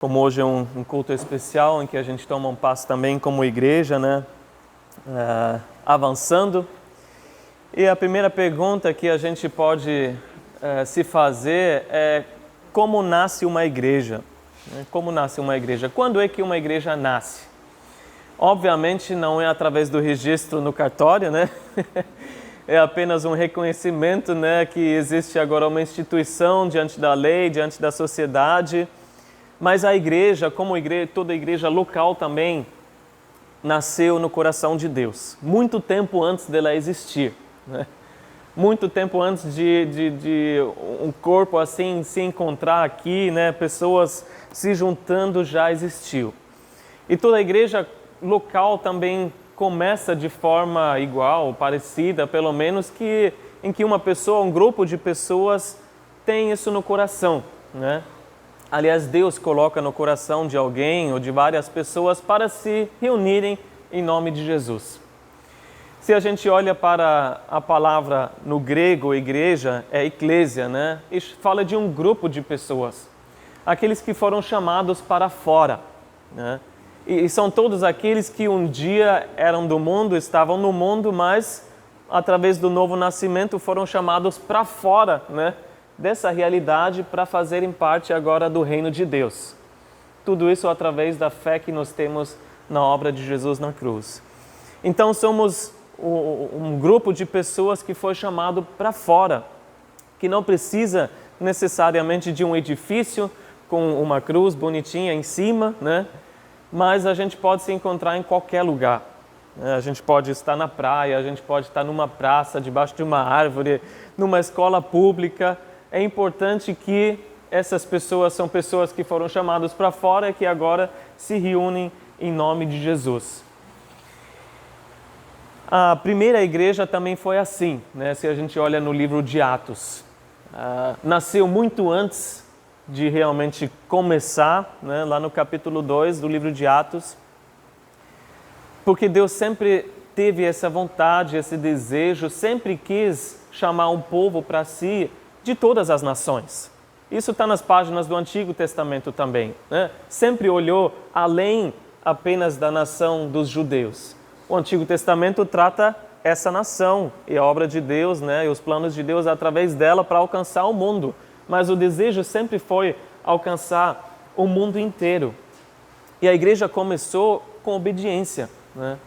Como hoje é um culto especial em que a gente toma um passo também como igreja, né? Avançando. E a primeira pergunta que a gente pode se fazer é como nasce uma igreja? Como nasce uma igreja? Quando é que uma igreja nasce? Obviamente não é através do registro no cartório, né? É apenas um reconhecimento, né, que existe agora uma instituição diante da lei, diante da sociedade. Mas a igreja, como igreja, toda igreja local também, nasceu no coração de Deus, muito tempo antes dela existir, né? Muito tempo antes de um corpo assim se encontrar aqui, né? Pessoas se juntando, já existiu. E toda igreja local também começa de forma igual, parecida, pelo menos, em que uma pessoa, um grupo de pessoas tem isso no coração, né? Aliás, Deus coloca no coração de alguém ou de várias pessoas para se reunirem em nome de Jesus. Se a gente olha para a palavra no grego, igreja, é eclésia, né? E fala de um grupo de pessoas, aqueles que foram chamados para fora, né? E são todos aqueles que um dia eram do mundo, estavam no mundo, mas através do novo nascimento foram chamados para fora, né? Dessa realidade para fazerem parte agora do reino de Deus. Tudo isso através da fé que nós temos na obra de Jesus na cruz. Então somos um grupo de pessoas que foi chamado para fora, que não precisa necessariamente de um edifício com uma cruz bonitinha em cima, né? Mas a gente pode se encontrar em qualquer lugar. A gente pode estar na praia, a gente pode estar numa praça, debaixo de uma árvore, numa escola pública. É importante que essas pessoas são pessoas que foram chamadas para fora e que agora se reúnem em nome de Jesus. A primeira igreja também foi assim, né? Se a gente olha no livro de Atos. Nasceu muito antes de realmente começar, né? Lá no capítulo 2 do livro de Atos. Porque Deus sempre teve essa vontade, esse desejo, sempre quis chamar um povo para si de todas as nações. Isso está nas páginas do Antigo Testamento também, né? Sempre olhou além apenas da nação dos judeus. O Antigo Testamento trata essa nação e a obra de Deus, né? E os planos de Deus através dela para alcançar o mundo. Mas o desejo sempre foi alcançar o mundo inteiro. E a igreja começou com obediência, né?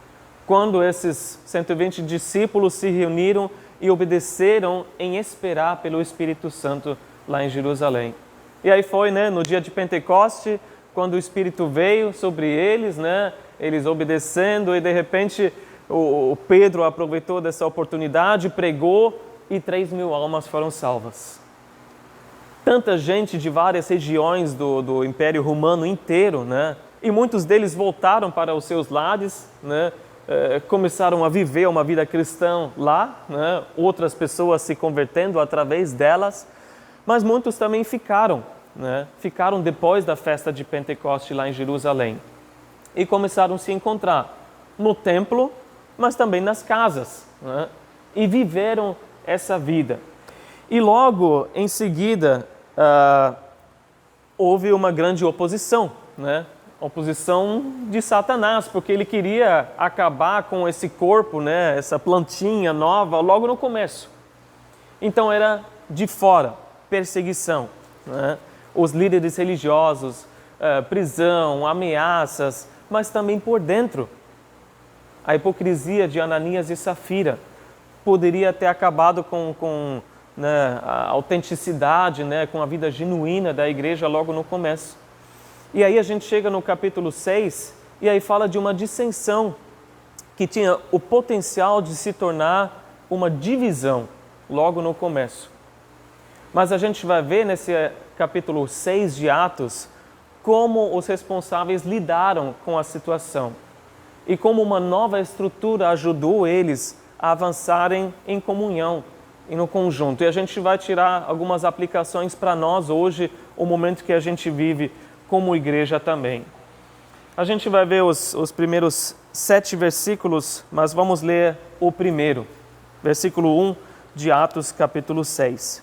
Quando esses 120 discípulos se reuniram e obedeceram em esperar pelo Espírito Santo lá em Jerusalém. E aí foi, né, no dia de Pentecoste, quando o Espírito veio sobre eles, né, eles obedecendo, e de repente o Pedro aproveitou dessa oportunidade, pregou e 3.000 almas foram salvas. Tanta gente de várias regiões do Império Romano inteiro, né, e muitos deles voltaram para os seus lares, né, começaram a viver uma vida cristã lá, né? Outras pessoas se convertendo através delas, mas muitos também ficaram, né? Ficaram depois da festa de Pentecoste lá em Jerusalém e começaram a se encontrar no templo, mas também nas casas, né? E viveram essa vida. E logo em seguida houve uma grande oposição, né? Oposição de Satanás, porque ele queria acabar com esse corpo, né, essa plantinha nova, logo no começo. Então era de fora, perseguição, né? Os líderes religiosos, prisão, ameaças, mas também por dentro. A hipocrisia de Ananias e Safira poderia ter acabado com né, a autenticidade, né, com a vida genuína da igreja logo no começo. E aí a gente chega no capítulo 6 e aí fala de uma dissensão que tinha o potencial de se tornar uma divisão logo no começo. Mas a gente vai ver nesse capítulo 6 de Atos como os responsáveis lidaram com a situação e como uma nova estrutura ajudou eles a avançarem em comunhão e no conjunto. E a gente vai tirar algumas aplicações para nós hoje, o momento que a gente vive como igreja também. A gente vai ver os primeiros 7 versículos, mas vamos ler o primeiro, versículo 1 de Atos capítulo 6.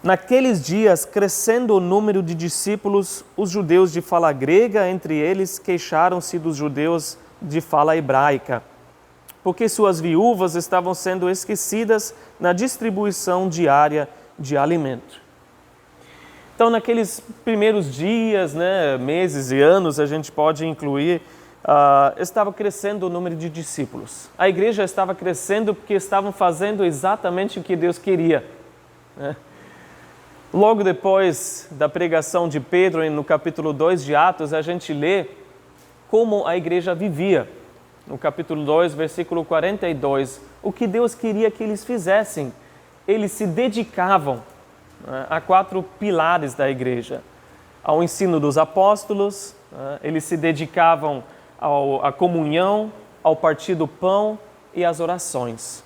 Naqueles dias, crescendo o número de discípulos, os judeus de fala grega entre eles queixaram-se dos judeus de fala hebraica, porque suas viúvas estavam sendo esquecidas na distribuição diária de alimento. Então, naqueles primeiros dias, meses e anos, a gente pode incluir, estava crescendo o número de discípulos. A igreja estava crescendo porque estavam fazendo exatamente o que Deus queria, né? Logo depois da pregação de Pedro, no capítulo 2 de Atos, a gente lê como a igreja vivia. No capítulo 2, versículo 42, o que Deus queria que eles fizessem. Eles se dedicavam a 4 pilares da igreja. Ao ensino dos apóstolos, eles se dedicavam à comunhão, ao partir do pão e às orações.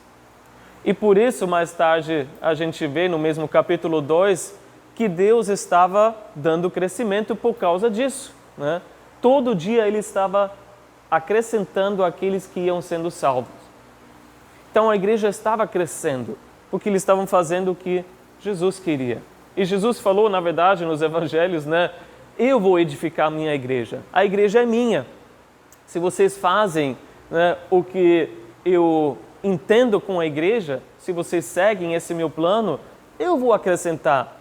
E por isso, mais tarde, a gente vê no mesmo capítulo 2 que Deus estava dando crescimento por causa disso, né? Todo dia Ele estava acrescentando aqueles que iam sendo salvos. Então a igreja estava crescendo, porque eles estavam fazendo o que Jesus queria. E Jesus falou, na verdade, nos evangelhos, eu vou edificar a minha igreja. A igreja é minha. Se vocês fazem o que eu entendo com a igreja, se vocês seguem esse meu plano, eu vou acrescentar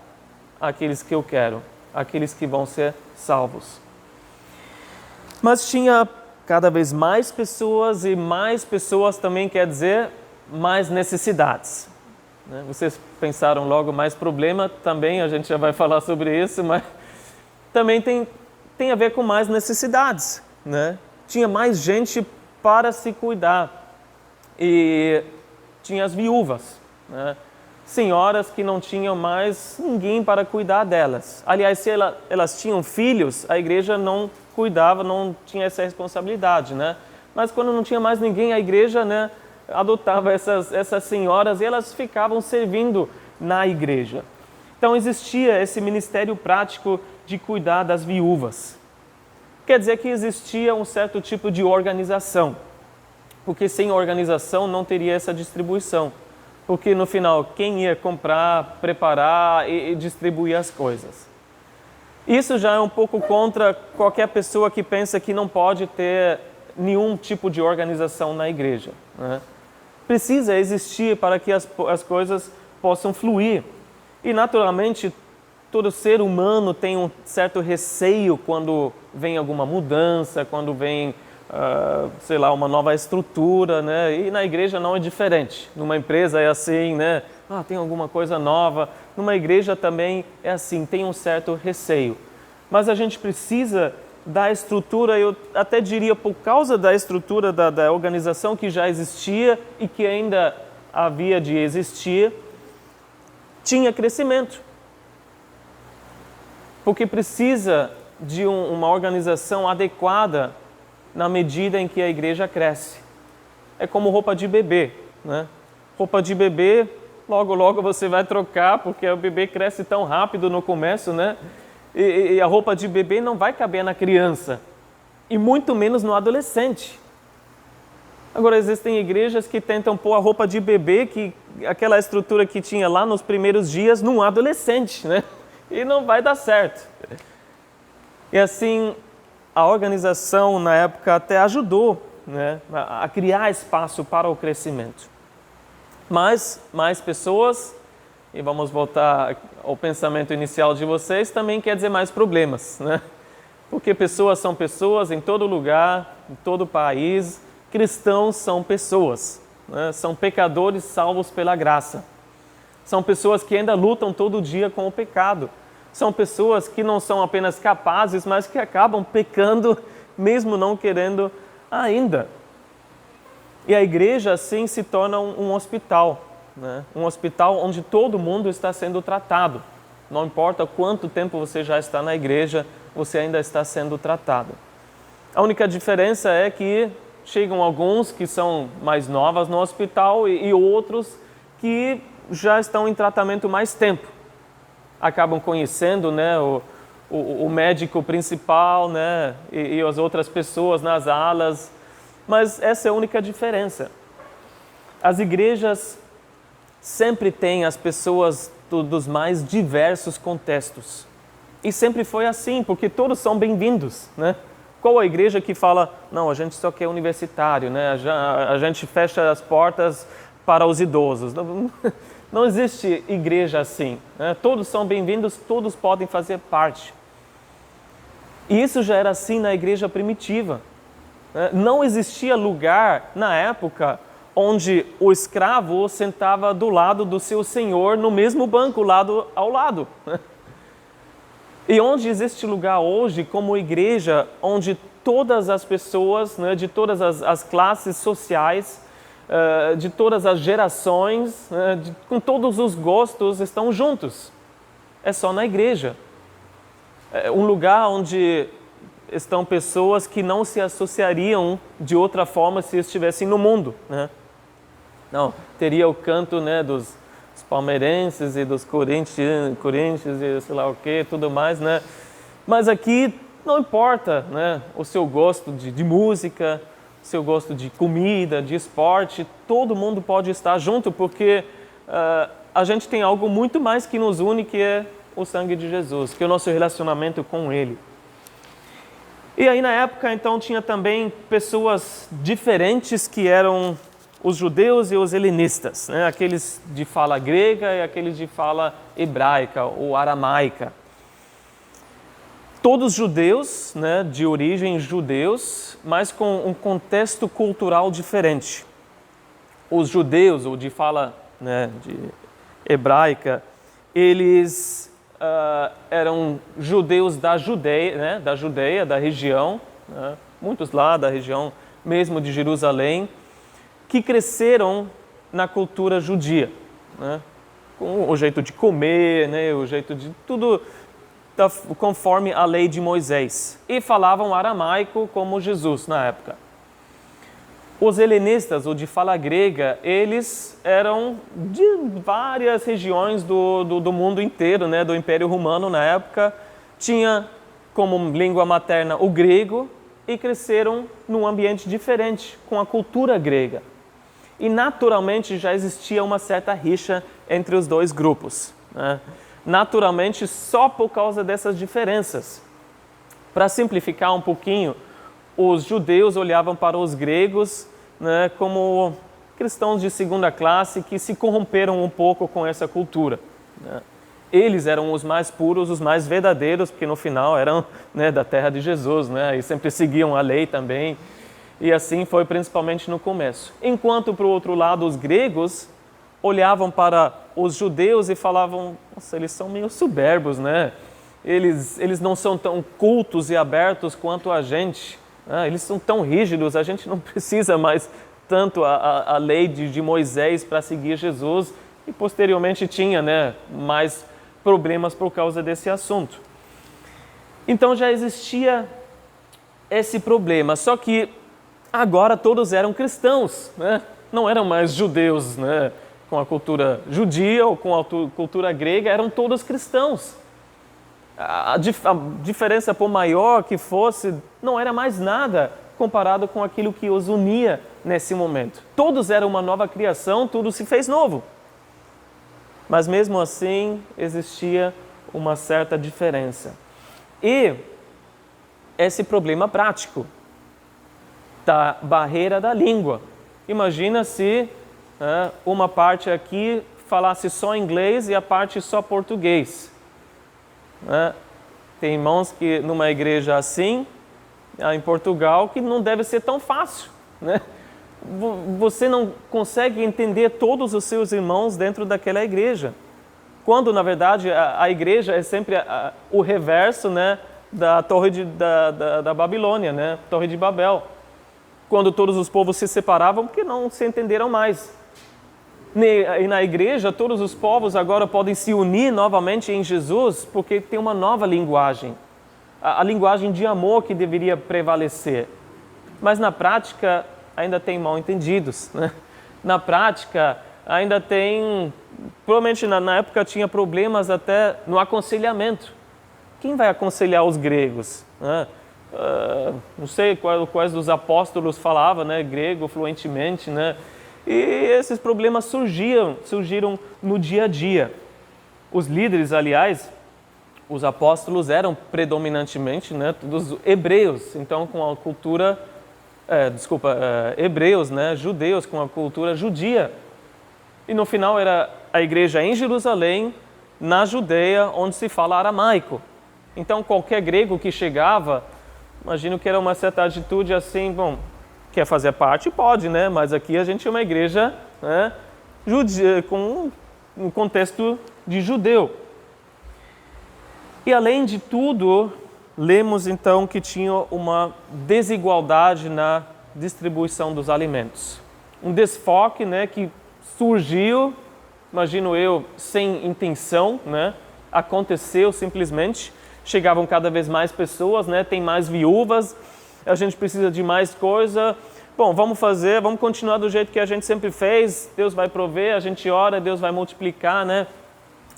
aqueles que eu quero, aqueles que vão ser salvos. Mas tinha cada vez mais pessoas, e mais pessoas também quer dizer mais necessidades. Vocês pensaram logo mais problema, também a gente já vai falar sobre isso, mas também tem a ver com mais necessidades, né? Tinha mais gente para se cuidar. E tinha as viúvas, senhoras que não tinham mais ninguém para cuidar delas. Aliás, se elas tinham filhos, a igreja não cuidava, não tinha essa responsabilidade, Mas quando não tinha mais ninguém, a igreja, adotava essas senhoras e elas ficavam servindo na igreja. Então existia esse ministério prático de cuidar das viúvas. Quer dizer que existia um certo tipo de organização, porque sem organização não teria essa distribuição. Porque no final, quem ia comprar, preparar e distribuir as coisas? Isso já é um pouco contra qualquer pessoa que pensa que não pode ter nenhum tipo de organização na igreja, Precisa existir para que as coisas possam fluir. E naturalmente, todo ser humano tem um certo receio quando vem alguma mudança, quando vem uma nova estrutura, E na igreja não é diferente. Numa empresa é assim, tem alguma coisa nova. Numa igreja também é assim, tem um certo receio. Mas a gente precisa da estrutura, eu até diria por causa da estrutura da organização que já existia e que ainda havia de existir, tinha crescimento. Porque precisa de uma organização adequada na medida em que a igreja cresce. É como roupa de bebê, Roupa de bebê, logo, logo você vai trocar, porque o bebê cresce tão rápido no começo, E a roupa de bebê não vai caber na criança, e muito menos no adolescente. Agora, existem igrejas que tentam pôr a roupa de bebê, aquela estrutura que tinha lá nos primeiros dias, num adolescente, E não vai dar certo. E assim, a organização na época até ajudou, a criar espaço para o crescimento. Mas mais pessoas, e vamos voltar ao pensamento inicial de vocês, também quer dizer mais problemas, Porque pessoas são pessoas em todo lugar, em todo país. Cristãos são pessoas, São pecadores salvos pela graça. São pessoas que ainda lutam todo dia com o pecado. São pessoas que não são apenas capazes, mas que acabam pecando, mesmo não querendo ainda. E a igreja, assim, se torna um hospital, Um hospital onde todo mundo está sendo tratado. Não importa quanto tempo você já está na igreja, você ainda está sendo tratado. A única diferença é que chegam alguns que são mais novas no hospital e outros que já estão em tratamento mais tempo. Acabam conhecendo, o médico principal, e as outras pessoas nas alas. Mas essa é a única diferença. As igrejas sempre têm as pessoas dos mais diversos contextos. E sempre foi assim, porque todos são bem-vindos, né? Qual a igreja que fala, não, a gente só quer universitário, né? A gente fecha as portas para os idosos. Não existe igreja assim, né? Todos são bem-vindos, todos podem fazer parte. E isso já era assim na igreja primitiva. Não existia lugar na época onde o escravo sentava do lado do seu senhor no mesmo banco, lado ao lado. E onde existe lugar hoje como igreja, onde todas as pessoas, né, de todas as classes sociais, de todas as gerações, com todos os gostos estão juntos. É só na igreja. É um lugar onde estão pessoas que não se associariam de outra forma se estivessem no mundo, né? Não, teria o canto, né, dos palmeirenses e dos corinthians e sei lá o que, tudo mais, né? Mas aqui não importa, né, o seu gosto de música, seu gosto de comida, de esporte, todo mundo pode estar junto, porque a gente tem algo muito mais que nos une, que é o sangue de Jesus, que é o nosso relacionamento com Ele. E aí na época, então, tinha também pessoas diferentes que eram os judeus e os helenistas, né? Aqueles de fala grega e aqueles de fala hebraica ou aramaica. Todos judeus, né, de origem judeus, mas com um contexto cultural diferente. Os judeus, ou de fala, né, de hebraica, eles eram judeus da Judeia, né, da região, né, muitos lá da região mesmo de Jerusalém, que cresceram na cultura judia, né? Com o jeito de comer, né? O jeito de tudo conforme a lei de Moisés. E falavam aramaico como Jesus na época. Os helenistas, ou de fala grega, eles eram de várias regiões do mundo inteiro, né? Do Império Romano na época. Tinha como língua materna o grego e cresceram num ambiente diferente, com a cultura grega. E naturalmente já existia uma certa rixa entre os dois grupos, né? Naturalmente só por causa dessas diferenças. Para simplificar um pouquinho, os judeus olhavam para os gregos, né, como cristãos de segunda classe que se corromperam um pouco com essa cultura, né? Eles eram os mais puros, os mais verdadeiros, porque no final eram, né, da terra de Jesus, né, e sempre seguiam a lei também. E assim foi principalmente no começo. Enquanto, para o outro lado, os gregos olhavam para os judeus e falavam, nossa, eles são meio soberbos, né? Eles não são tão cultos e abertos quanto a gente. Né? Eles são tão rígidos, a gente não precisa mais tanto a lei de Moisés para seguir Jesus. E posteriormente tinha, né, mais problemas por causa desse assunto. Então já existia esse problema, só que agora todos eram cristãos, né? Não eram mais judeus, né, com a cultura judia ou com a cultura grega, eram todos cristãos. A diferença, por maior que fosse, não era mais nada comparado com aquilo que os unia nesse momento. Todos eram uma nova criação, tudo se fez novo. Mas mesmo assim existia uma certa diferença. E esse problema prático da barreira da língua. Imagina se uma parte aqui falasse só inglês e a parte só português. Tem irmãos que numa igreja assim, em Portugal, que não deve ser tão fácil, né? Você não consegue entender todos os seus irmãos dentro daquela igreja. Quando, na verdade, a igreja é sempre o reverso, né, da torre da Babilônia, né, Torre de Babel. Quando todos os povos se separavam porque não se entenderam mais. E na igreja, todos os povos agora podem se unir novamente em Jesus porque tem uma nova linguagem. A linguagem de amor que deveria prevalecer. Mas na prática ainda tem mal-entendidos, né? Na prática ainda tem, provavelmente na época tinha problemas até no aconselhamento. Quem vai aconselhar os gregos, né? Não sei quais dos apóstolos falavam, né, grego fluentemente, né? E esses problemas surgiram no dia a dia. Os líderes, aliás, os apóstolos eram predominantemente, né, todos hebreus, então com a cultura, hebreus, né, judeus com a cultura judia. E no final era a igreja em Jerusalém, na Judeia, onde se fala aramaico. Então qualquer grego que chegava, imagino que era uma certa atitude assim, bom, quer fazer parte? Pode, né? Mas aqui a gente é uma igreja, né, judia, com um contexto de judeu. E além de tudo, lemos então que tinha uma desigualdade na distribuição dos alimentos. Um desfoque, né, que surgiu, imagino eu, sem intenção, né? Aconteceu simplesmente. Chegavam cada vez mais pessoas, né? Tem mais viúvas, a gente precisa de mais coisa. Bom, vamos continuar do jeito que a gente sempre fez. Deus vai prover, a gente ora, Deus vai multiplicar, né?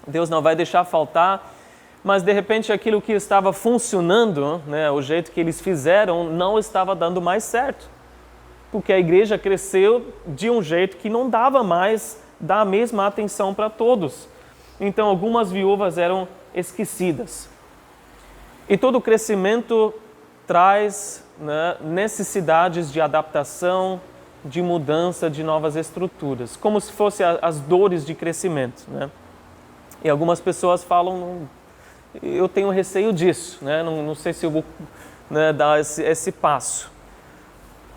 Deus não vai deixar faltar. Mas de repente aquilo que estava funcionando, né, o jeito que eles fizeram, não estava dando mais certo. Porque a igreja cresceu de um jeito que não dava mais dar a mesma atenção para todos. Então algumas viúvas eram esquecidas. E todo crescimento traz, né, necessidades de adaptação, de mudança, de novas estruturas, como se fossem as dores de crescimento, né? E algumas pessoas falam, eu tenho receio disso, né? Não sei se eu vou, né, dar esse passo.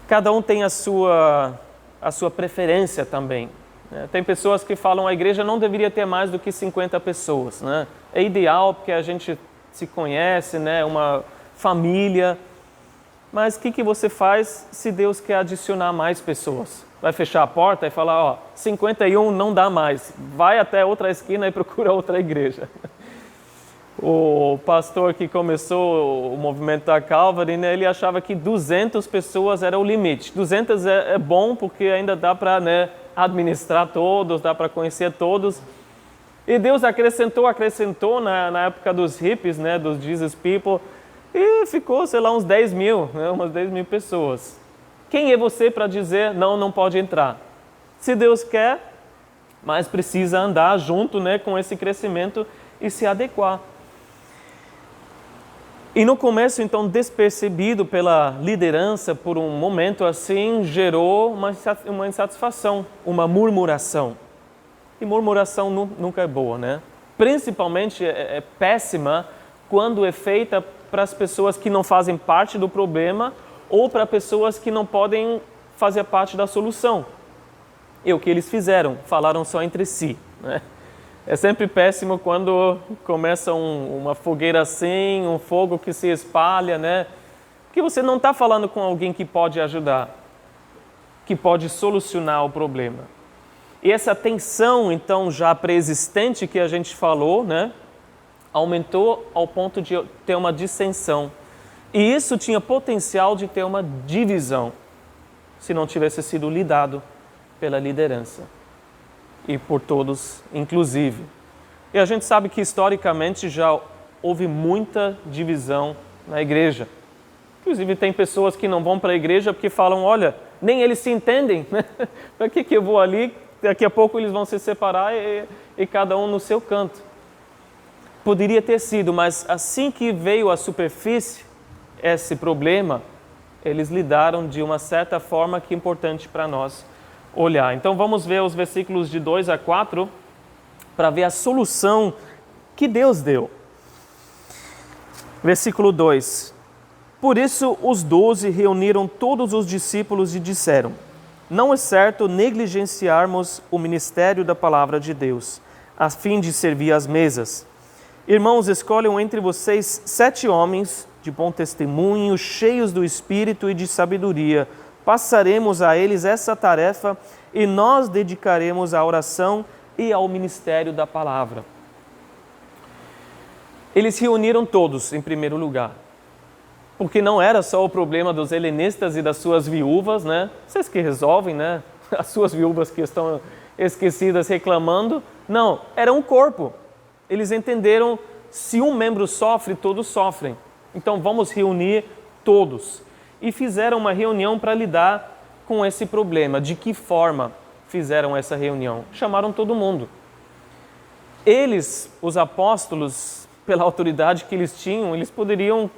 Cada um tem a sua preferência também. Né? Tem pessoas que falam a igreja não deveria ter mais do que 50 pessoas. Né? É ideal porque a gente se conhece, né? Uma família. Mas o que você faz se Deus quer adicionar mais pessoas? Vai fechar a porta e falar, 51 não dá mais. Vai até outra esquina e procura outra igreja. O pastor que começou o movimento da Calvary, né, ele achava que 200 pessoas era o limite. 200 é bom porque ainda dá para, né, administrar todos, dá para conhecer todos. E Deus acrescentou na época dos hippies, né, dos Jesus People, e ficou, sei lá, uns 10 mil, né, umas 10 mil pessoas. Quem é você para dizer, não pode entrar? Se Deus quer, mas precisa andar junto, né, com esse crescimento e se adequar. E no começo, então, despercebido pela liderança, por um momento assim, gerou uma insatisfação, uma murmuração. E murmuração nunca é boa, né? Principalmente é péssima quando é feita para as pessoas que não fazem parte do problema ou para pessoas que não podem fazer parte da solução. E o que eles fizeram? Falaram só entre si, né? É sempre péssimo quando começa uma fogueira assim, um fogo que se espalha, né? Porque você não está falando com alguém que pode ajudar, que pode solucionar o problema. E essa tensão, então, já pré-existente que a gente falou, né, aumentou ao ponto de ter uma dissensão. E isso tinha potencial de ter uma divisão, se não tivesse sido lidado pela liderança. E por todos, inclusive. E a gente sabe que, historicamente, já houve muita divisão na igreja. Inclusive, tem pessoas que não vão para a igreja porque falam, olha, nem eles se entendem, né? Para que eu vou ali? Daqui a pouco eles vão se separar e cada um no seu canto. Poderia ter sido, mas assim que veio à superfície esse problema, eles lidaram de uma certa forma que é importante para nós olhar. Então vamos ver os versículos de 2 a 4 para ver a solução que Deus deu. Versículo 2. Por isso os 12 reuniram todos os discípulos e disseram, não é certo negligenciarmos o ministério da palavra de Deus, a fim de servir às mesas. Irmãos, escolham entre vocês 7 homens de bom testemunho, cheios do Espírito e de sabedoria. Passaremos a eles essa tarefa e nós dedicaremos à oração e ao ministério da palavra. Eles reuniram todos, em primeiro lugar. Porque não era só o problema dos helenistas e das suas viúvas, né? Vocês que resolvem, né? As suas viúvas que estão esquecidas reclamando. Não, era um corpo. Eles entenderam, se um membro sofre, todos sofrem. Então vamos reunir todos. E fizeram uma reunião para lidar com esse problema. De que forma fizeram essa reunião? Chamaram todo mundo. Eles, os apóstolos, pela autoridade que eles tinham, eles poderiam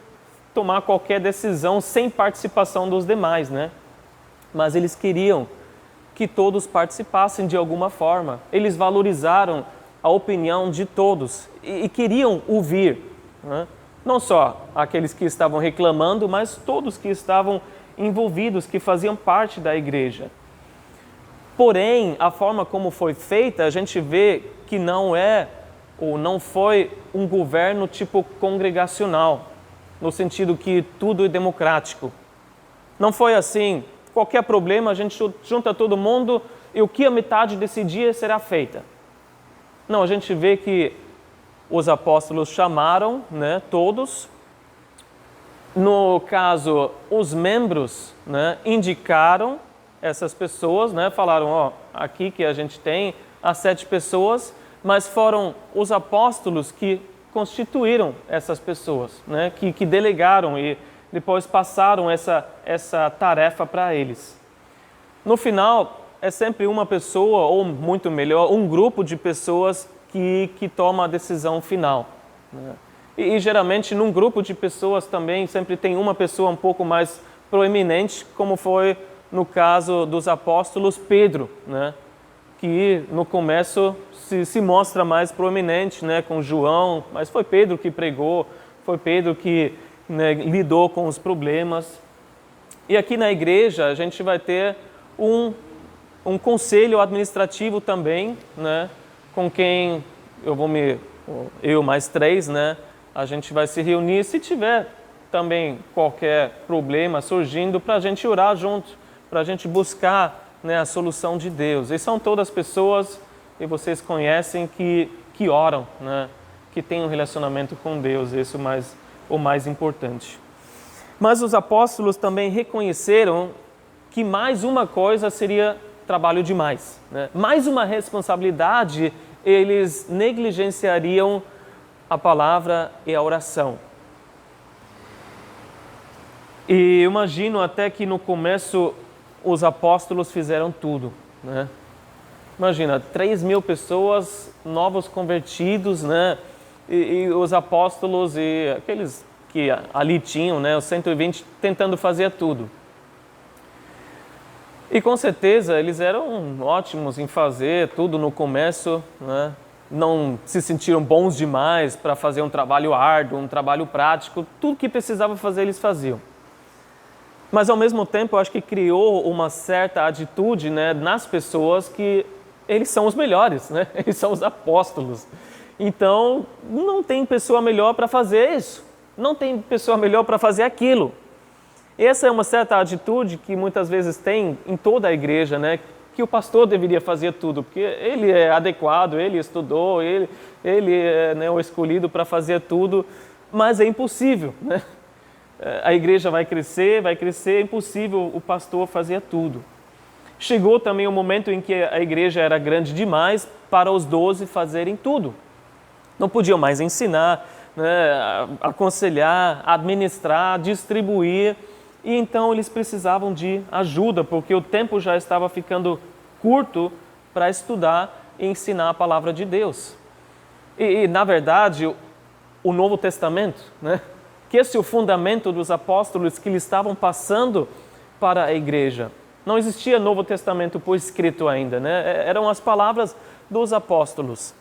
tomar qualquer decisão sem participação dos demais, né? Mas eles queriam que todos participassem de alguma forma. Eles valorizaram a opinião de todos e queriam ouvir, né? Não só aqueles que estavam reclamando, mas todos que estavam envolvidos, que faziam parte da igreja. Porém, a forma como foi feita, a gente vê que não é ou não foi um governo tipo congregacional, no sentido que tudo é democrático. Não foi assim, qualquer problema a gente junta todo mundo e o que a metade decidir será feita. Não, a gente vê que os apóstolos chamaram, né, todos. No caso, os membros, né, indicaram essas pessoas, né, falaram, ó, aqui que a gente tem as 7 pessoas, mas foram os apóstolos que constituíram essas pessoas, né, que delegaram e depois passaram essa tarefa para eles. No final, é sempre uma pessoa, ou muito melhor, um grupo de pessoas que toma a decisão final, né? E geralmente, num grupo de pessoas também, sempre tem uma pessoa um pouco mais proeminente, como foi no caso dos apóstolos Pedro, né? Que no começo se mostra mais proeminente, né? Com João, mas foi Pedro que pregou, foi Pedro que, né, lidou com os problemas. E aqui na igreja a gente vai ter um conselho administrativo também, né? Com quem eu mais 3, né? A gente vai se reunir, se tiver também qualquer problema surgindo, para a gente orar junto, para a gente buscar, né, a solução de Deus. E são todas pessoas, e vocês conhecem, que oram, né, que têm um relacionamento com Deus, isso é o mais importante. Mas os apóstolos também reconheceram que mais uma coisa seria trabalho demais, né? Mais uma responsabilidade, eles negligenciariam a palavra e a oração. E imagino até que no começo os apóstolos fizeram tudo, né? Imagina, 3.000 pessoas, novos convertidos, né? E os apóstolos e aqueles que ali tinham, né? Os 120 tentando fazer tudo. E com certeza eles eram ótimos em fazer tudo no começo, né? Não se sentiram bons demais para fazer um trabalho árduo, um trabalho prático, tudo que precisava fazer eles faziam. Mas ao mesmo tempo eu acho que criou uma certa atitude, né, nas pessoas que eles são os melhores, né? Eles são os apóstolos. Então não tem pessoa melhor para fazer isso, não tem pessoa melhor para fazer aquilo. Essa é uma certa atitude que muitas vezes tem em toda a igreja, né? Que o pastor deveria fazer tudo, porque ele é adequado, ele estudou, ele é, né, o escolhido para fazer tudo, mas é impossível, né? A igreja vai crescer, é impossível o pastor fazer tudo. Chegou também o momento em que a igreja era grande demais para os 12 fazerem tudo. Não podiam mais ensinar, né, aconselhar, administrar, distribuir. E então eles precisavam de ajuda, porque o tempo já estava ficando curto para estudar e ensinar a palavra de Deus. E na verdade, o Novo Testamento, né, que esse é o fundamento dos apóstolos que eles estavam passando para a igreja. Não existia Novo Testamento por escrito ainda, né? Eram as palavras dos apóstolos.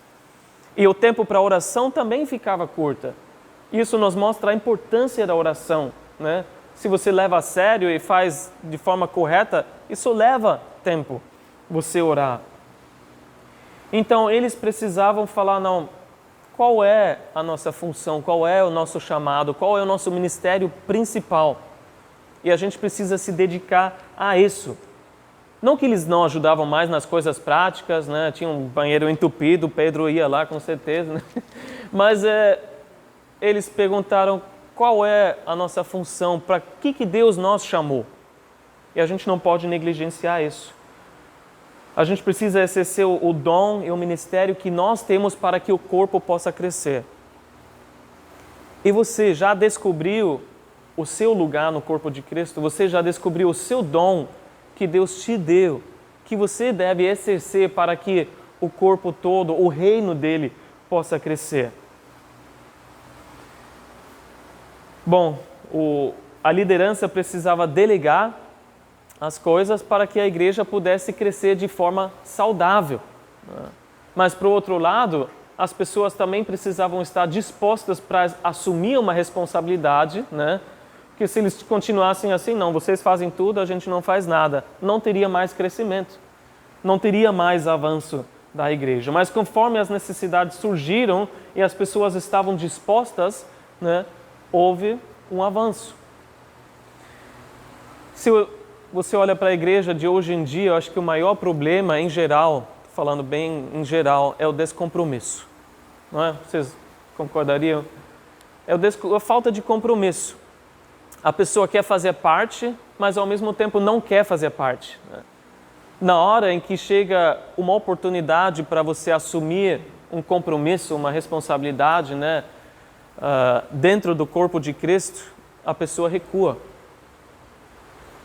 E o tempo para a oração também ficava curta. Isso nos mostra a importância da oração, né? Se você leva a sério e faz de forma correta, isso leva tempo, você orar. Então, eles precisavam falar, não, qual é a nossa função, qual é o nosso chamado, qual é o nosso ministério principal. E a gente precisa se dedicar a isso. Não que eles não ajudavam mais nas coisas práticas, né? Tinha um banheiro entupido, Pedro ia lá com certeza, né? Mas eles perguntaram, qual é a nossa função? Para que Deus nos chamou? E a gente não pode negligenciar isso. A gente precisa exercer o dom e o ministério que nós temos para que o corpo possa crescer. E você já descobriu o seu lugar no corpo de Cristo? Você já descobriu o seu dom que Deus te deu, que você deve exercer para que o corpo todo, o reino dele, possa crescer? Bom, a liderança precisava delegar as coisas para que a igreja pudesse crescer de forma saudável. Mas, por outro lado, as pessoas também precisavam estar dispostas para assumir uma responsabilidade, né? Porque se eles continuassem assim, não, vocês fazem tudo, a gente não faz nada, não teria mais crescimento, não teria mais avanço da igreja. Mas conforme as necessidades surgiram e as pessoas estavam dispostas, né, houve um avanço. Se você olha para a igreja de hoje em dia, eu acho que o maior problema em geral, falando bem em geral, é o descompromisso. Não é? Vocês concordariam? É a falta de compromisso. A pessoa quer fazer parte, mas ao mesmo tempo não quer fazer parte. Na hora em que chega uma oportunidade para você assumir um compromisso, uma responsabilidade, né, dentro do corpo de Cristo, a pessoa recua.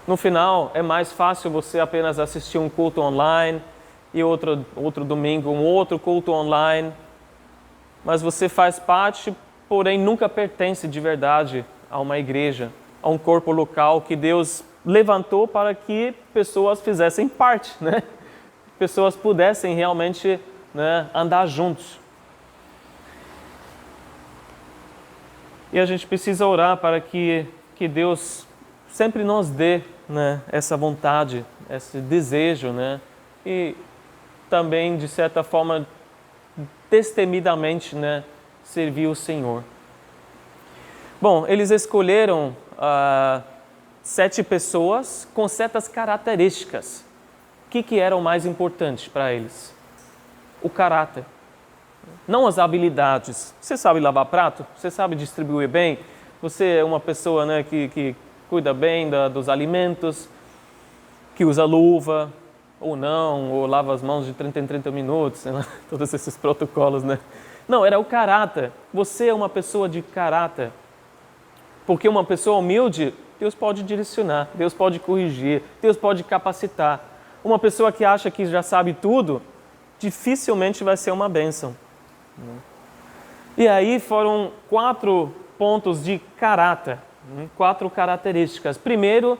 No final, é mais fácil você apenas assistir um culto online e outro domingo um outro culto online, mas você faz parte, porém nunca pertence de verdade a uma igreja, a um corpo local que Deus levantou para que pessoas fizessem parte, né? Pessoas pudessem realmente, né, andar juntos. E a gente precisa orar para que Deus sempre nos dê, né, essa vontade, esse desejo, né, e também, de certa forma, destemidamente, né, servir o Senhor. Bom, eles escolheram 7 pessoas com certas características. O que era o mais importante para eles? O caráter. Não as habilidades. Você sabe lavar prato? Você sabe distribuir bem? Você é uma pessoa, né, que cuida bem dos alimentos, que usa luva, ou não, ou lava as mãos de 30 em 30 minutos, sei lá, todos esses protocolos, né? Não, era o caráter. Você é uma pessoa de caráter. Porque uma pessoa humilde, Deus pode direcionar, Deus pode corrigir, Deus pode capacitar. Uma pessoa que acha que já sabe tudo, dificilmente vai ser uma bênção. E aí foram 4 pontos de caráter, 4 características. Primeiro,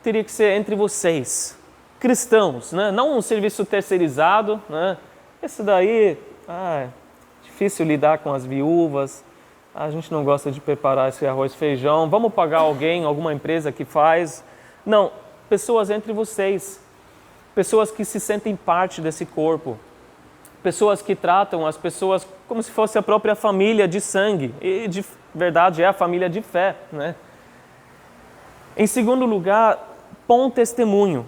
teria que ser entre vocês, cristãos, né? Não um serviço terceirizado, né? Esse daí, difícil lidar com as viúvas, a gente não gosta de preparar esse arroz e feijão, vamos pagar alguém, alguma empresa que faz. Não, pessoas entre vocês, pessoas que se sentem parte desse corpo, pessoas que tratam as pessoas como se fosse a própria família de sangue, e de verdade é a família de fé, né? Em segundo lugar, bom testemunho,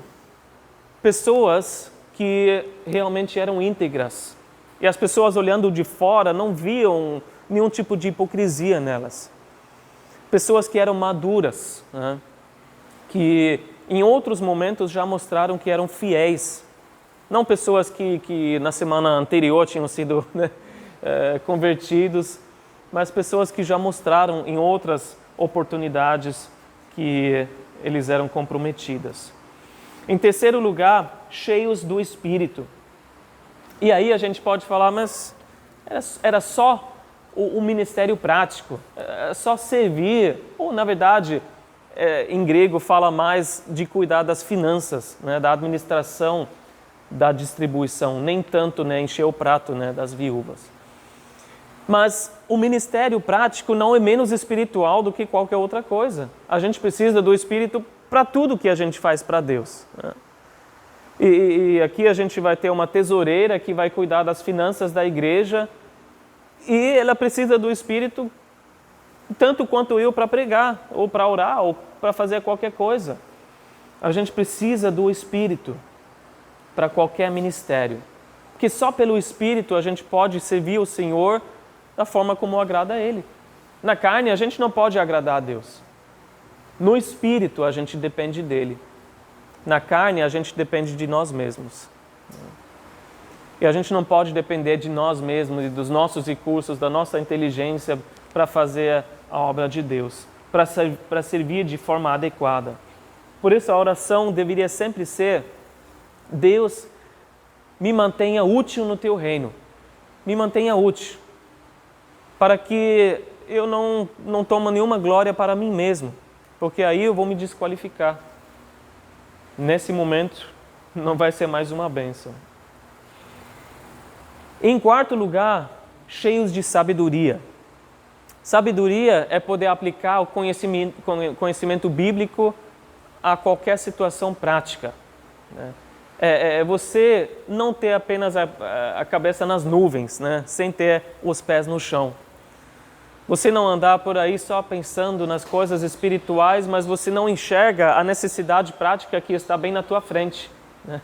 pessoas que realmente eram íntegras, e as pessoas olhando de fora não viam nenhum tipo de hipocrisia nelas. Pessoas que eram maduras, né? Que em outros momentos já mostraram que eram fiéis. Não pessoas que na semana anterior tinham sido, né, convertidos, mas pessoas que já mostraram em outras oportunidades que eles eram comprometidas. Em terceiro lugar, cheios do Espírito. E aí a gente pode falar, mas era só o ministério prático, só servir, ou na verdade, em grego fala mais de cuidar das finanças, né, da administração, da distribuição, nem tanto, né, encher o prato, né, das viúvas. Mas o ministério prático não é menos espiritual do que qualquer outra coisa. A gente precisa do Espírito para tudo que a gente faz para Deus, né? E aqui a gente vai ter uma tesoureira que vai cuidar das finanças da igreja, e ela precisa do Espírito tanto quanto eu para pregar, ou para orar, ou para fazer qualquer coisa. A gente precisa do Espírito para qualquer ministério, porque só pelo Espírito a gente pode servir o Senhor da forma como agrada a Ele. Na carne a gente não pode agradar a Deus. No Espírito a gente depende dEle. Na carne a gente depende de nós mesmos. E a gente não pode depender de nós mesmos e dos nossos recursos, da nossa inteligência para fazer a obra de Deus, para servir de forma adequada. Por isso a oração deveria sempre ser: Deus, me mantenha útil no Teu reino. Me mantenha útil. para que eu não tome nenhuma glória para mim mesmo, porque aí eu vou me desqualificar. Nesse momento, não vai ser mais uma bênção. Em quarto lugar, cheios de sabedoria. Sabedoria é poder aplicar o conhecimento bíblico a qualquer situação prática. É você não ter apenas a cabeça nas nuvens, né? Sem ter os pés no chão. Você não andar por aí só pensando nas coisas espirituais, mas você não enxerga a necessidade prática que está bem na tua frente, né?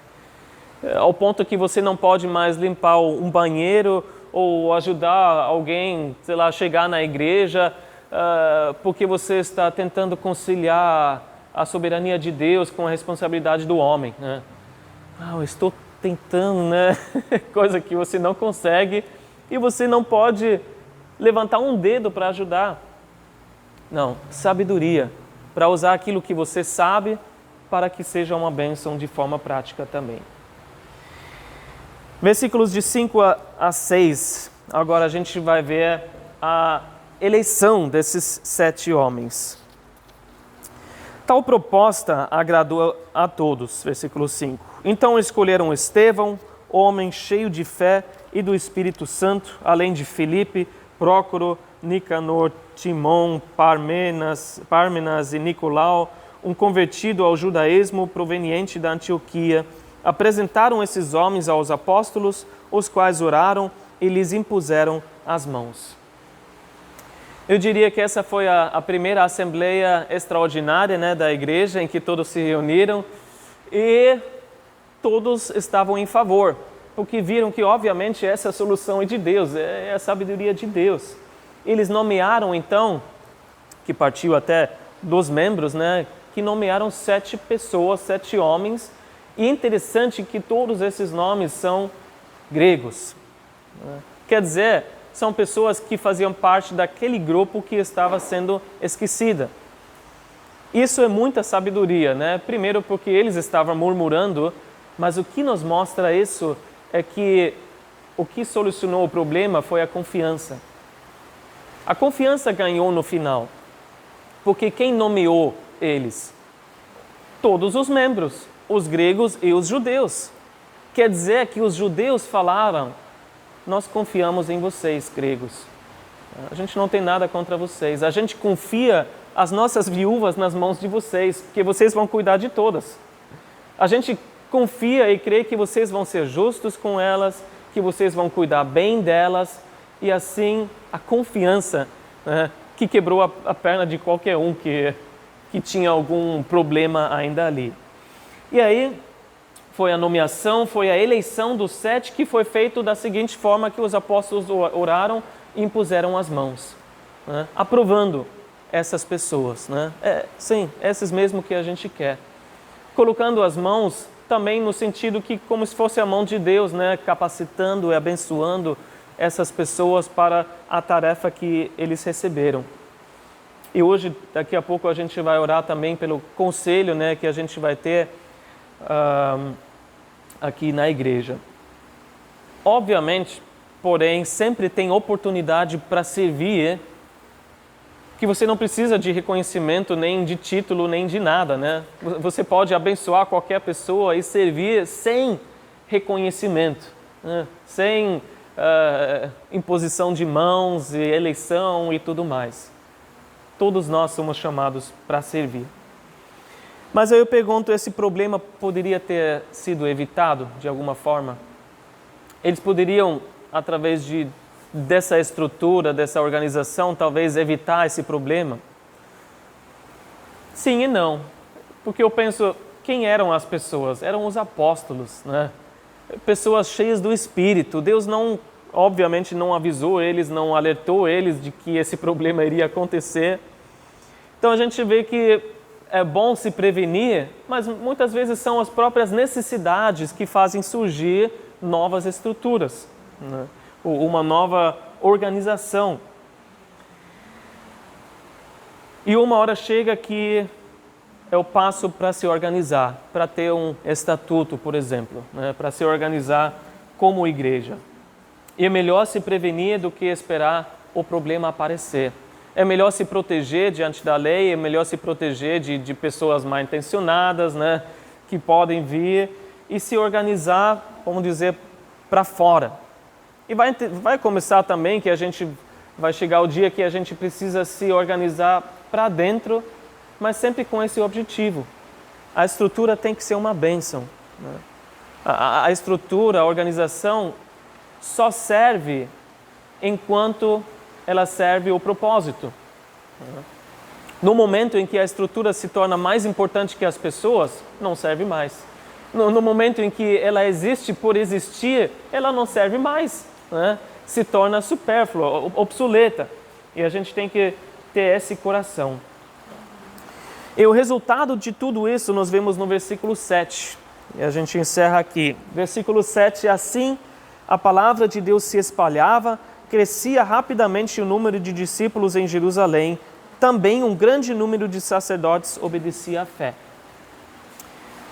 Ao ponto que você não pode mais limpar um banheiro ou ajudar alguém, sei lá, a chegar na igreja, porque você está tentando conciliar a soberania de Deus com a responsabilidade do homem, né? Eu estou tentando, né? Coisa que você não consegue e você não pode levantar um dedo para ajudar. Não, sabedoria, para usar aquilo que você sabe para que seja uma bênção de forma prática também. Versículos de 5 a 6, agora a gente vai ver a eleição desses 7 homens. Tal proposta agradou a todos, versículo 5. Então escolheram Estevão, homem cheio de fé e do Espírito Santo, além de Filipe, Prócoro, Nicanor, Timon, Pármenas e Nicolau, um convertido ao judaísmo proveniente da Antioquia. Apresentaram esses homens aos apóstolos, os quais oraram e lhes impuseram as mãos. Eu diria que essa foi a primeira assembleia extraordinária, né, da igreja, em que todos se reuniram e todos estavam em favor, porque viram que, obviamente, essa solução é de Deus, é a sabedoria de Deus. Eles nomearam, então, que partiu até dos membros, né, que nomearam 7 pessoas, 7 homens, e interessante que todos esses nomes são gregos. Quer dizer, são pessoas que faziam parte daquele grupo que estava sendo esquecida. Isso é muita sabedoria, né? Primeiro porque eles estavam murmurando, mas o que nos mostra isso é que o que solucionou o problema foi a confiança. A confiança ganhou no final, porque quem nomeou eles? Todos os membros, os gregos e os judeus. Quer dizer que os judeus falaram: nós confiamos em vocês, gregos. A gente não tem nada contra vocês. A gente confia as nossas viúvas nas mãos de vocês, porque vocês vão cuidar de todas. A gente confia e crê que vocês vão ser justos com elas, que vocês vão cuidar bem delas. E assim, a confiança, né, que quebrou a perna de qualquer um que tinha algum problema ainda ali. E aí, foi a nomeação, foi a eleição dos 7 que foi feito da seguinte forma que os apóstolos oraram e impuseram as mãos, né, aprovando essas pessoas, né? Sim, esses mesmo que a gente quer. Colocando as mãos também no sentido que como se fosse a mão de Deus, né, capacitando e abençoando essas pessoas para a tarefa que eles receberam. E hoje, daqui a pouco, a gente vai orar também pelo conselho, né, que a gente vai ter aqui na igreja. Obviamente, porém, sempre tem oportunidade para servir, que você não precisa de reconhecimento, nem de título, nem de nada, né? Você pode abençoar qualquer pessoa e servir sem reconhecimento, né? Sem imposição de mãos e eleição e tudo mais. Todos nós somos chamados para servir. Mas aí eu pergunto, esse problema poderia ter sido evitado de alguma forma? Eles poderiam, através dessa estrutura, dessa organização, talvez evitar esse problema? Sim e não. Porque eu penso, quem eram as pessoas? Eram os apóstolos, né? Pessoas cheias do Espírito. Deus obviamente não avisou eles, não alertou eles de que esse problema iria acontecer. Então a gente vê que é bom se prevenir, mas muitas vezes são as próprias necessidades que fazem surgir novas estruturas, né? Uma nova organização. E uma hora chega que é o passo para se organizar, para ter um estatuto, por exemplo, né? Para se organizar como igreja. E é melhor se prevenir do que esperar o problema aparecer. É melhor se proteger diante da lei, é melhor se proteger de pessoas mal intencionadas, né, que podem vir, e se organizar, vamos dizer, para fora. E vai começar também que a gente vai chegar o dia que a gente precisa se organizar para dentro, mas sempre com esse objetivo. A estrutura tem que ser uma bênção, né? A estrutura, a organização só serve enquanto ela serve o propósito. No momento em que a estrutura se torna mais importante que as pessoas, não serve mais. No momento em que ela existe por existir, ela não serve mais, né? Se torna supérflua, obsoleta. E a gente tem que ter esse coração. E o resultado de tudo isso nós vemos no versículo 7. E a gente encerra aqui. Versículo 7, assim a palavra de Deus se espalhava, crescia rapidamente o número de discípulos em Jerusalém. Também um grande número de sacerdotes obedecia à fé.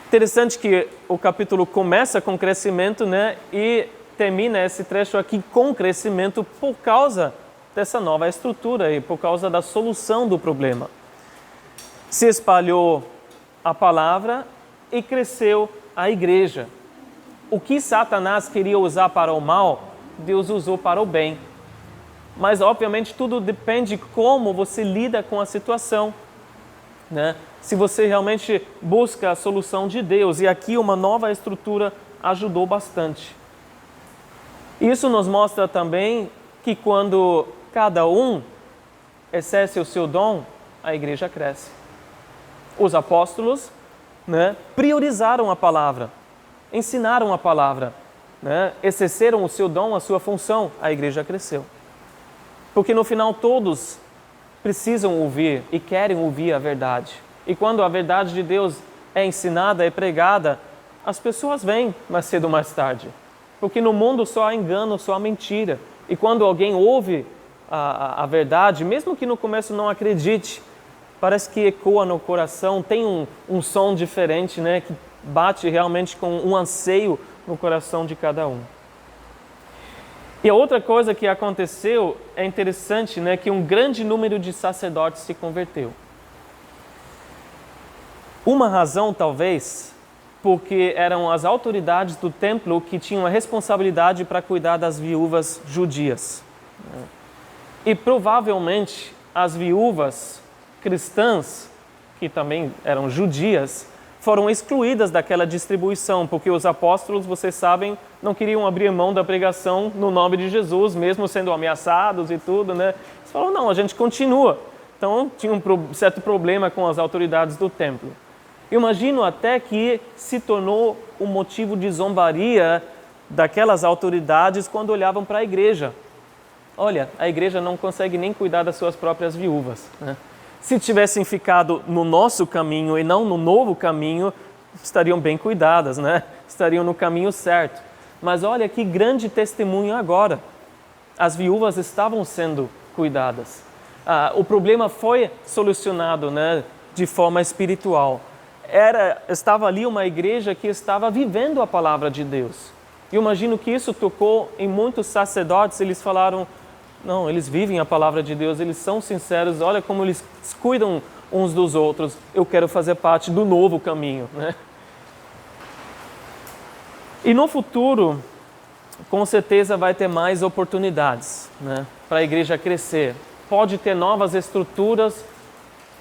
Interessante que o capítulo começa com crescimento, né? E termina esse trecho aqui com crescimento por causa dessa nova estrutura e por causa da solução do problema. Se espalhou a palavra e cresceu a igreja. O que Satanás queria usar para o mal, Deus usou para o bem. Mas, obviamente, tudo depende de como você lida com a situação, né? Se você realmente busca a solução de Deus. E aqui uma nova estrutura ajudou bastante. Isso nos mostra também que quando cada um exerce o seu dom, a igreja cresce. Os apóstolos, né, priorizaram a palavra, ensinaram a palavra, né, exerceram o seu dom, a sua função, a igreja cresceu. Porque no final todos precisam ouvir e querem ouvir a verdade. E quando a verdade de Deus é ensinada, é pregada, as pessoas vêm mais cedo ou mais tarde. Porque no mundo só há engano, só há mentira. E quando alguém ouve a verdade, mesmo que no começo não acredite, parece que ecoa no coração, tem um som diferente, né, que bate realmente com um anseio no coração de cada um. E a outra coisa que aconteceu é interessante, né, que um grande número de sacerdotes se converteu. Uma razão, talvez, porque eram as autoridades do templo que tinham a responsabilidade para cuidar das viúvas judias. E provavelmente as viúvas cristãs, que também eram judias, foram excluídas daquela distribuição, porque os apóstolos, vocês sabem, não queriam abrir mão da pregação no nome de Jesus, mesmo sendo ameaçados e tudo, né? Eles falaram, não, a gente continua. Então, tinha um certo problema com as autoridades do templo. Eu imagino até que se tornou um motivo de zombaria daquelas autoridades quando olhavam para a igreja. Olha, a igreja não consegue nem cuidar das suas próprias viúvas, né? Se tivessem ficado no nosso caminho e não no novo caminho, estariam bem cuidadas, né? Estariam no caminho certo. Mas olha que grande testemunho agora. As viúvas estavam sendo cuidadas. O problema foi solucionado, né, de forma espiritual. Estava ali uma igreja que estava vivendo a palavra de Deus. E eu imagino que isso tocou em muitos sacerdotes. Eles falaram, não, eles vivem a palavra de Deus, eles são sinceros, olha como eles cuidam uns dos outros, eu quero fazer parte do novo caminho, né? E no futuro, com certeza vai ter mais oportunidades, né, para a igreja crescer. Pode ter novas estruturas,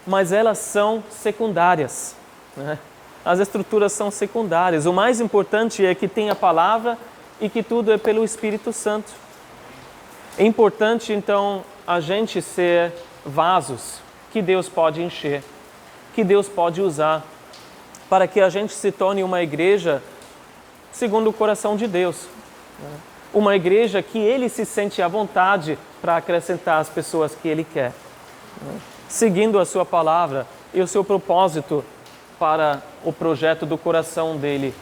mas elas são secundárias, né? As estruturas são secundárias. O mais importante é que tenha a palavra e que tudo é pelo Espírito Santo. É importante, então, a gente ser vasos que Deus pode encher, que Deus pode usar, para que a gente se torne uma igreja segundo o coração de Deus. Uma igreja que Ele se sente à vontade para acrescentar as pessoas que Ele quer, seguindo a sua palavra e o seu propósito para o projeto do coração dEle,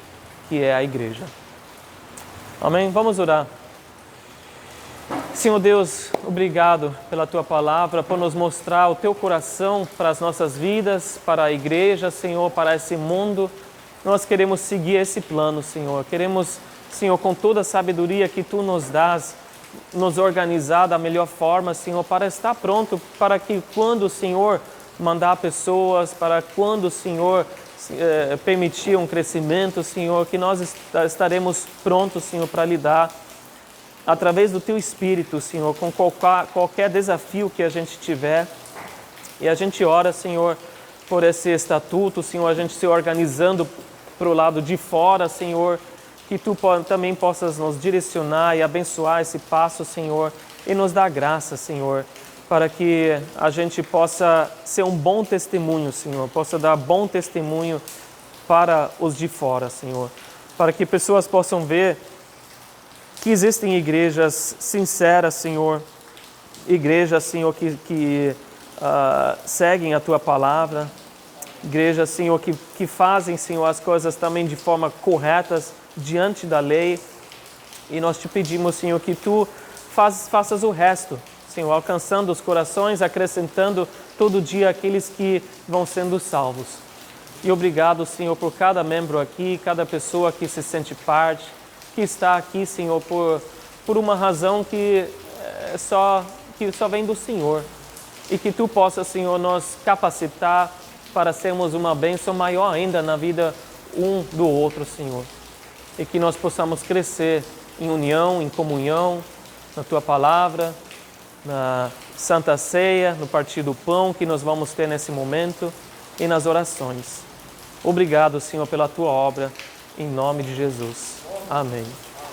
que é a igreja. Amém? Vamos orar. Senhor Deus, obrigado pela Tua palavra, por nos mostrar o Teu coração para as nossas vidas, para a igreja, Senhor, para esse mundo. Nós queremos seguir esse plano, Senhor. Queremos, Senhor, com toda a sabedoria que Tu nos dás, nos organizar da melhor forma, Senhor, para estar pronto, para que quando o Senhor mandar pessoas, para quando o Senhor permitir um crescimento, Senhor, que nós estaremos prontos, Senhor, para lidar através do Teu Espírito, Senhor, com qualquer desafio que a gente tiver. E a gente ora, Senhor, por esse estatuto, Senhor, a gente se organizando para o lado de fora, Senhor, que Tu também possas nos direcionar e abençoar esse passo, Senhor, e nos dar graça, Senhor, para que a gente possa ser um bom testemunho, Senhor, possa dar bom testemunho para os de fora, Senhor, para que pessoas possam ver que existem igrejas sinceras, Senhor, igrejas, Senhor, que seguem a Tua palavra, igrejas, Senhor, que fazem, Senhor, as coisas também de forma corretas diante da lei. E nós te pedimos, Senhor, que Tu faças o resto, Senhor, alcançando os corações, acrescentando todo dia aqueles que vão sendo salvos. E obrigado, Senhor, por cada membro aqui, cada pessoa que se sente parte, que está aqui, Senhor, por uma razão que só vem do Senhor. E que Tu possa, Senhor, nos capacitar para sermos uma bênção maior ainda na vida um do outro, Senhor. E que nós possamos crescer em união, em comunhão, na Tua palavra, na Santa Ceia, no partir do pão que nós vamos ter nesse momento e nas orações. Obrigado, Senhor, pela Tua obra, em nome de Jesus. Amém.